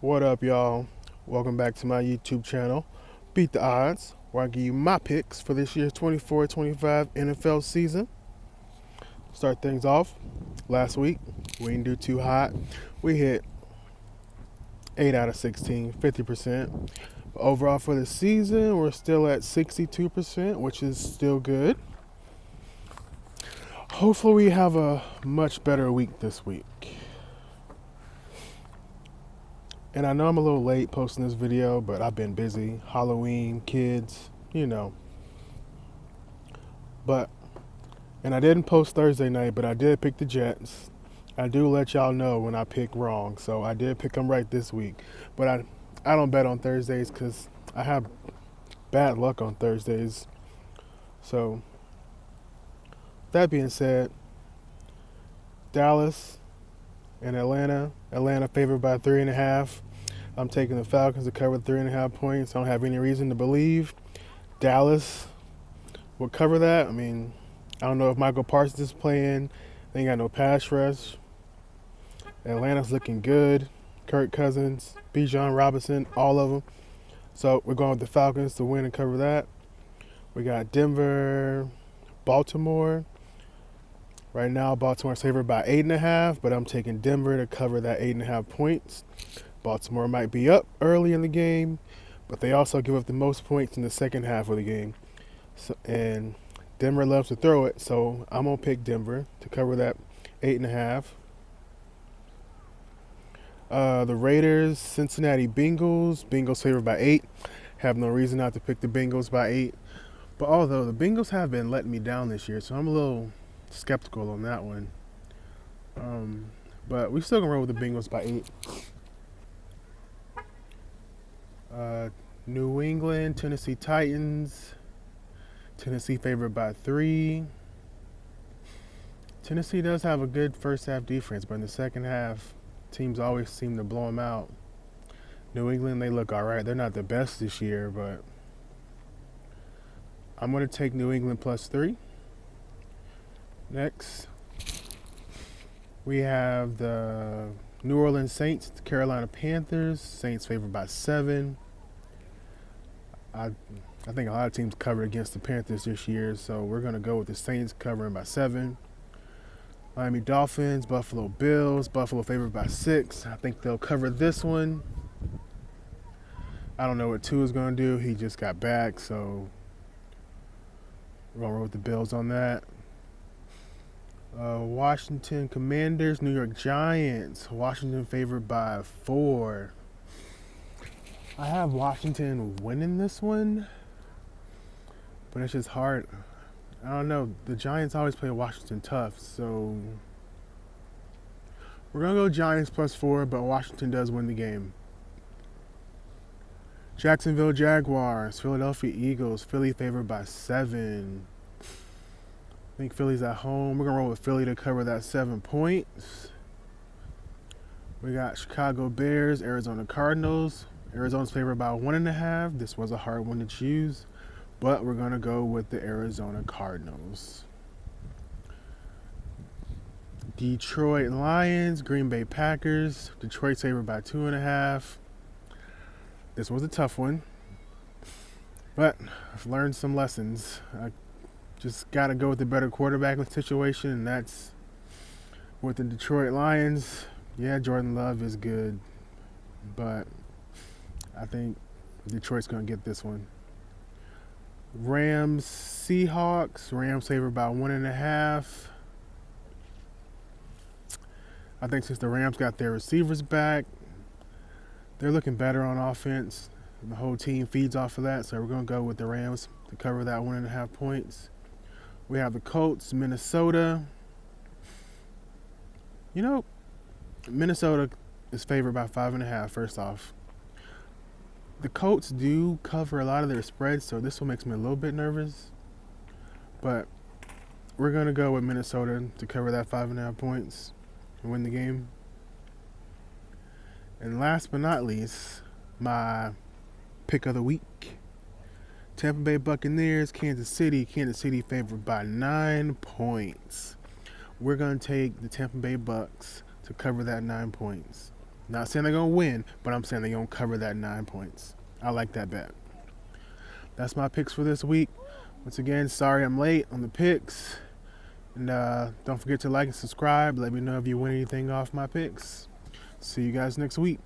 What up, y'all? Welcome back to my YouTube channel, Beat the Odds, where I give you my picks for this year's 24-25 NFL season. Start things off. Last week, we didn't do too hot. We hit 8 out of 16, 50%. But overall for the season, we're still at 62%, which is still good. Hopefully, we have a much better week this week. And I know I'm a little late posting this video, but I've been busy. Halloween, kids, you know. But, and I didn't post Thursday night, but I did pick the Jets. I do let y'all know when I pick wrong, so I did pick them right this week. But I don't bet on Thursdays because I have bad luck on Thursdays. So, that being said, Dallas and Atlanta. Atlanta favored by 3.5. I'm taking the Falcons to cover 3.5 points. I don't have any reason to believe Dallas will cover that. I mean, I don't know if Michael Parsons is playing. They ain't got no pass rush. Atlanta's looking good. Kirk Cousins, Bijan Robinson, all of them. So we're going with the Falcons to win and cover that. We got Denver, Baltimore. Right now, Baltimore's favored by 8.5, but I'm taking Denver to cover that 8.5 points. Baltimore might be up early in the game, but they also give up the most points in the second half of the game. So, and Denver loves to throw it, so I'm going to pick Denver to cover that 8.5. The Raiders, Cincinnati Bengals. Bengals favored by 8. Have no reason not to pick the Bengals by 8. But although the Bengals have been letting me down this year, so I'm a little skeptical on that one. But we still going to roll with the Bengals by 8. New England, Tennessee Titans. Tennessee favored by 3. Tennessee does have a good first half defense, but in the second half, teams always seem to blow them out. New England, they look all right. They're not the best this year, but I'm going to take New England plus 3. Next, we have the New Orleans Saints, the Carolina Panthers. Saints favored by 7. I think a lot of teams covered against the Panthers this year, so we're going to go with the Saints covering by 7. Miami Dolphins, Buffalo Bills. Buffalo favored by 6. I think they'll cover this one. I don't know what Tua is going to do. He just got back, so we're going to roll with the Bills on that. Washington Commanders, New York Giants. Washington favored by 4. I have Washington winning this one, but it's just hard. I don't know. The Giants always play Washington tough, so we're going to go Giants plus 4, but Washington does win the game. Jacksonville Jaguars, Philadelphia Eagles. Philly favored by 7. I think Philly's at home. We're going to roll with Philly to cover that 7 points. We got Chicago Bears, Arizona Cardinals. Arizona's favored by 1.5. This was a hard one to choose, but we're going to go with the Arizona Cardinals. Detroit Lions, Green Bay Packers. Detroit's favored by 2.5. This was a tough one, but I've learned some lessons. I just got to go with the better quarterback situation, and that's with the Detroit Lions. Yeah, Jordan Love is good, but I think Detroit's going to get this one. Rams, Seahawks. Rams favored by 1.5. I think since the Rams got their receivers back, they're looking better on offense. The whole team feeds off of that, so we're going to go with the Rams to cover that 1.5 points. We have the Colts, Minnesota. You know, Minnesota is favored by 5.5, first off. The Colts do cover a lot of their spreads, so this one makes me a little bit nervous. But we're going to go with Minnesota to cover that 5.5 points and win the game. And last but not least, my pick of the week. Tampa Bay Buccaneers, Kansas City. Kansas City favored by 9 points. We're going to take the Tampa Bay Bucks to cover that 9 points. Not saying they're going to win, but I'm saying they're going to cover that 9 points. I like that bet. That's my picks for this week. Once again, sorry I'm late on the picks. And don't forget to like and subscribe. Let me know if you win anything off my picks. See you guys next week.